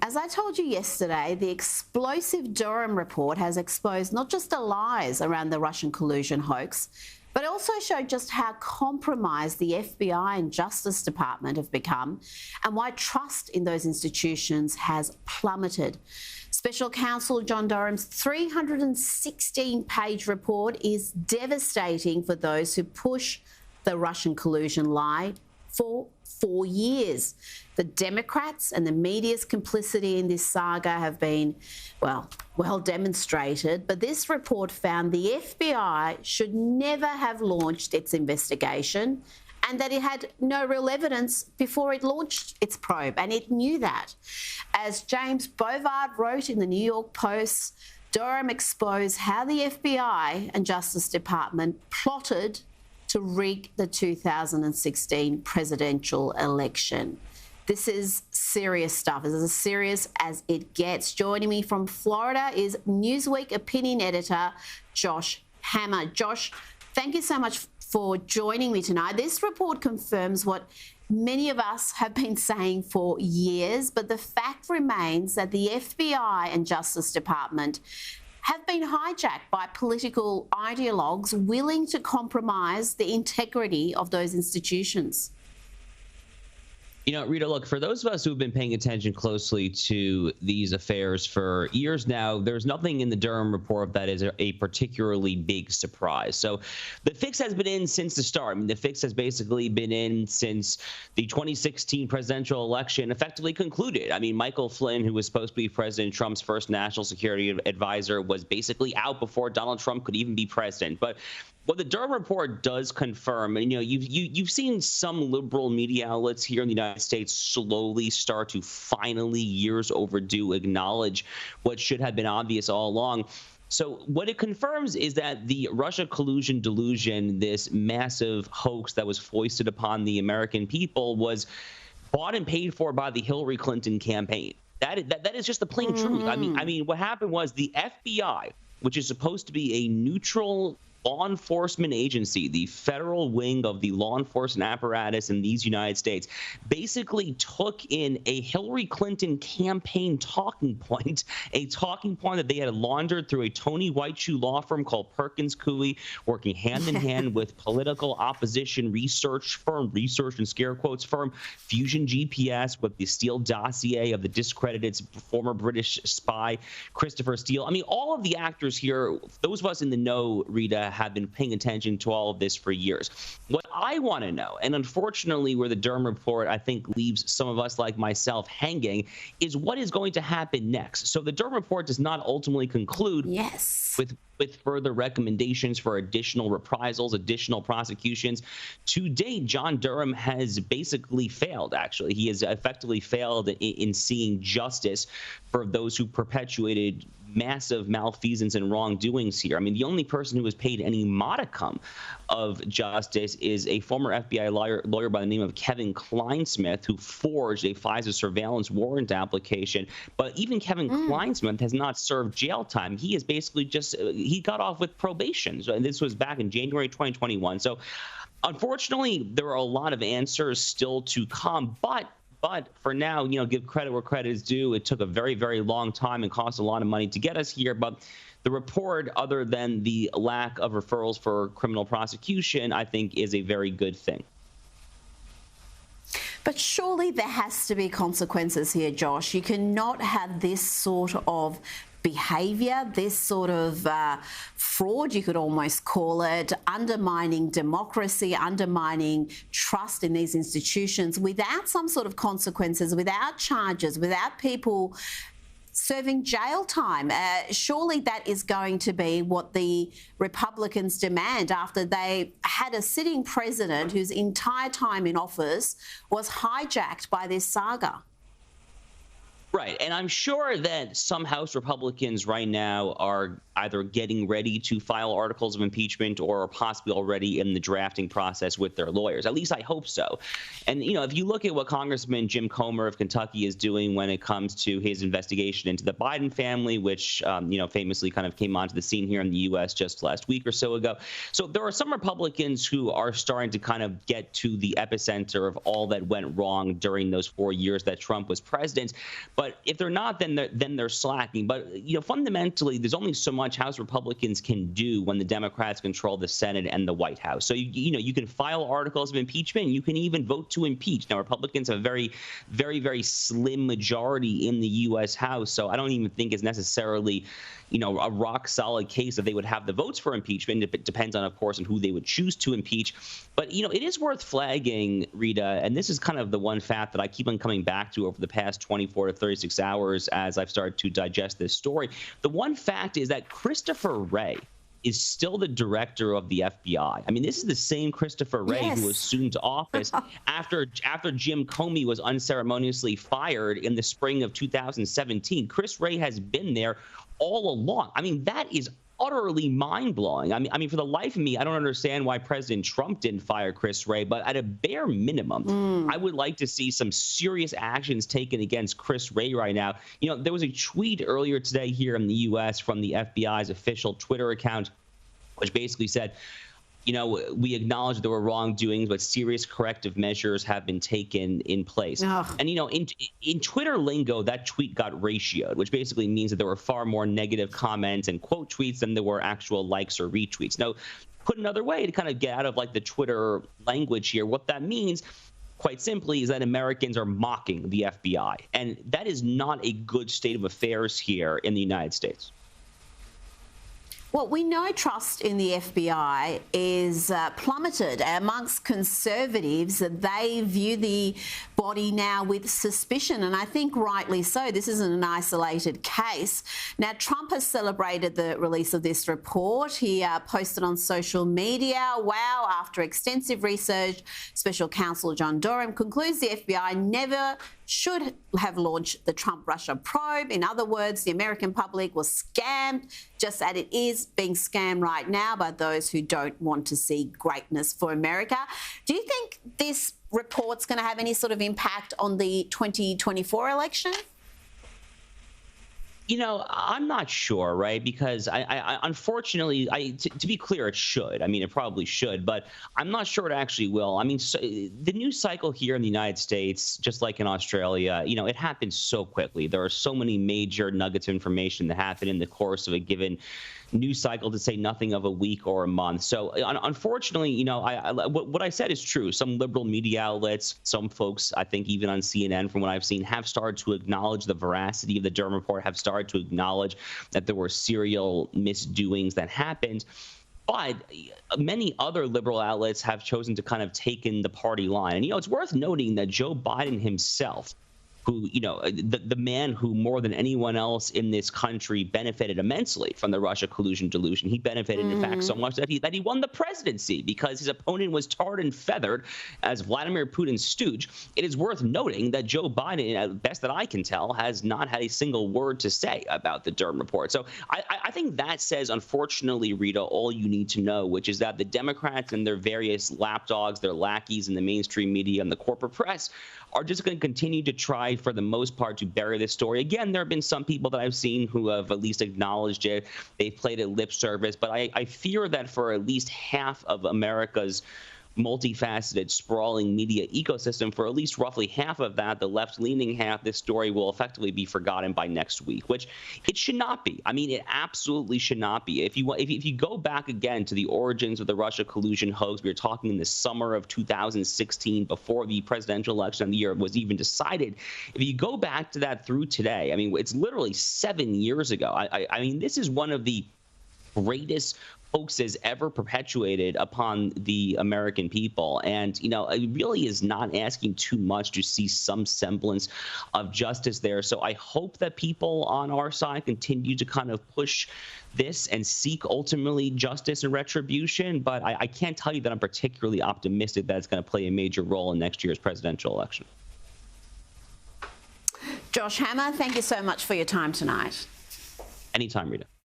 As I told you yesterday, the explosive Durham report has exposed not just the lies around the Russian collusion hoax, but it also showed just how compromised the FBI and Justice Department have become and why trust in those institutions has plummeted. Special Counsel John Durham's 316-page report is devastating for those who push the Russian collusion lie for 4 years. The Democrats and the media's complicity in this saga have been, well demonstrated, but this report found the FBI should never have launched its investigation and that it had no real evidence before it launched its probe, and it knew that. As James Bovard wrote in the New York Post, Durham exposed how the FBI and Justice Department plotted to rig the 2016 presidential election. This is serious stuff. This is as serious as it gets. Joining me from Florida is Newsweek opinion editor Josh Hammer. Josh, thank you so much for joining me tonight. This report confirms what many of us have been saying for years, but the fact remains that the FBI and Justice Department have been hijacked by political ideologues willing to compromise the integrity of those institutions. You know, Rita, look, for those of us who have been paying attention closely to these affairs for years now, there's nothing in the Durham report that is a particularly big surprise. So the fix has been in since the start. I mean, the fix has basically been in since the 2016 presidential election effectively concluded. I mean, Michael Flynn, who was supposed to be President Trump's first national security advisor, was basically out before Donald Trump could even be president. But what the Durham report does confirm, and you've seen some liberal media outlets here in the United States slowly start to finally, years overdue, acknowledge what should have been obvious all along. So what it confirms is that the Russia collusion delusion, this massive hoax that was foisted upon the American people, was bought and paid for by the Hillary Clinton campaign. That is just the plain truth. I mean, what happened was the FBI, which is supposed to be a neutral law enforcement agency, the federal wing of the law enforcement apparatus in these United States, basically took in a Hillary Clinton campaign talking point, a talking point that they had laundered through a Tony Whiteshoe law firm called Perkins Coie, working hand in hand with political opposition research and scare quotes firm Fusion GPS, with the Steele dossier of the discredited former British spy Christopher Steele. I mean, all of the actors here, those of us in the know, Rita, have been paying attention to all of this for years. What I want to know, and unfortunately where the Durham report, I think, leaves some of us like myself hanging, is what is going to happen next. So the Durham report does not ultimately conclude with further recommendations for additional reprisals, additional prosecutions. To date, John Durham has basically failed, actually. He has effectively failed in seeing justice for those who perpetuated massive malfeasance and wrongdoings here. I mean, the only person who has paid any modicum of justice is a former FBI lawyer by the name of Kevin Kleinsmith, who forged a FISA surveillance warrant application. But even Kevin Kleinsmith has not served jail time. He is basically he got off with probation. So, and this was back in January 2021. So unfortunately, there are a lot of answers still to come. But for now, give credit where credit is due. It took a very, very long time and cost a lot of money to get us here. But the report, other than the lack of referrals for criminal prosecution, I think is a very good thing. But surely there has to be consequences here, Josh. You cannot have this sort of behaviour, this sort of fraud, you could almost call it, undermining democracy, undermining trust in these institutions without some sort of consequences, without charges, without people serving jail time. Surely that is going to be what the Republicans demand after they had a sitting president whose entire time in office was hijacked by this saga. Right. And I'm sure that some House Republicans right now are either getting ready to file articles of impeachment or possibly already in the drafting process with their lawyers. At least I hope so. And, if you look at what Congressman Jim Comer of Kentucky is doing when it comes to his investigation into the Biden family, which, famously kind of came onto the scene here in the U.S. just last week or so ago. So there are some Republicans who are starting to kind of get to the epicenter of all that went wrong during those 4 years that Trump was president. But if they're not, then they're slacking. But, fundamentally, there's only so much House Republicans can do when the Democrats control the Senate and the White House. So, you can file articles of impeachment. And you can even vote to impeach. Now, Republicans have a very, very, very slim majority in the U.S. House. So I don't even think it's necessarily, a rock solid case that they would have the votes for impeachment. It depends on, of course, on who they would choose to impeach. But, it is worth flagging, Rita, and this is kind of the one fact that I keep on coming back to over the past 24 to 36 hours as I've started to digest this story. The one fact is that Christopher Wray is still the director of the FBI. I mean, this is the same Christopher Wray who assumed office after Jim Comey was unceremoniously fired in the spring of 2017. Chris Wray has been there all along. I mean, that is utterly mind-blowing. I mean, for the life of me, I don't understand why President Trump didn't fire Chris Wray, but at a bare minimum, I would like to see some serious actions taken against Chris Wray right now. There was a tweet earlier today here in the U.S. from the FBI's official Twitter account, which basically said, we acknowledge there were wrongdoings, but serious corrective measures have been taken in place. And, in Twitter lingo, that tweet got ratioed, which basically means that there were far more negative comments and quote tweets than there were actual likes or retweets. Now, put another way to kind of get out of the Twitter language here, what that means quite simply is that Americans are mocking the FBI. And that is not a good state of affairs here in the United States. Well, we know trust in the FBI is plummeted amongst conservatives. They view the body now with suspicion, and I think rightly so. This isn't an isolated case. Now, Trump has celebrated the release of this report. He posted on social media, wow, after extensive research, Special Counsel John Durham concludes the FBI never should have launched the Trump-Russia probe. In other words, the American public was scammed, just as it is being scammed right now by those who don't want to see greatness for America. Do you think this report's going to have any sort of impact on the 2024 election? I'm not sure, right? Because I unfortunately, to be clear, it should. I mean, it probably should, but I'm not sure it actually will. I mean, the news cycle here in the United States, just like in Australia, it happens so quickly. There are so many major nuggets of information that happen in the course of a given news cycle, to say nothing of a week or a month. So unfortunately, what I said is true. Some liberal media outlets, some folks, I think even on CNN, from what I've seen, have started to acknowledge the veracity of the Durham report, have started to acknowledge that there were serial misdoings that happened. But many other liberal outlets have chosen to kind of take in the party line. And, it's worth noting that Joe Biden himself, who, the man who more than anyone else in this country benefited immensely from the Russia collusion delusion. He benefited, in fact, so much that he won the presidency because his opponent was tarred and feathered as Vladimir Putin's stooge. It is worth noting that Joe Biden, at best that I can tell, has not had a single word to say about the Durham report. So I think that says, unfortunately, Rita, all you need to know, which is that the Democrats and their various lapdogs, their lackeys in the mainstream media and the corporate press are just going to continue to try, for the most part, to bury this story. Again, there have been some people that I've seen who have at least acknowledged it. They've played it lip service. But I fear that for at least half of America's multifaceted, sprawling media ecosystem, for at least roughly half of that, the left-leaning half, this story will effectively be forgotten by next week, which it should not be. I mean, it absolutely should not be. If you go back again to the origins of the Russia collusion hoax, we were talking in the summer of 2016, before the presidential election of the year was even decided. If you go back to that through today, I mean, it's literally 7 years ago. I mean, this is one of the greatest hoaxes ever perpetuated upon the American people. And, it really is not asking too much to see some semblance of justice there. So I hope that people on our side continue to kind of push this and seek ultimately justice and retribution. But I can't tell you that I'm particularly optimistic that it's going to play a major role in next year's presidential election. Josh Hammer, thank you so much for your time tonight. Anytime, Rita.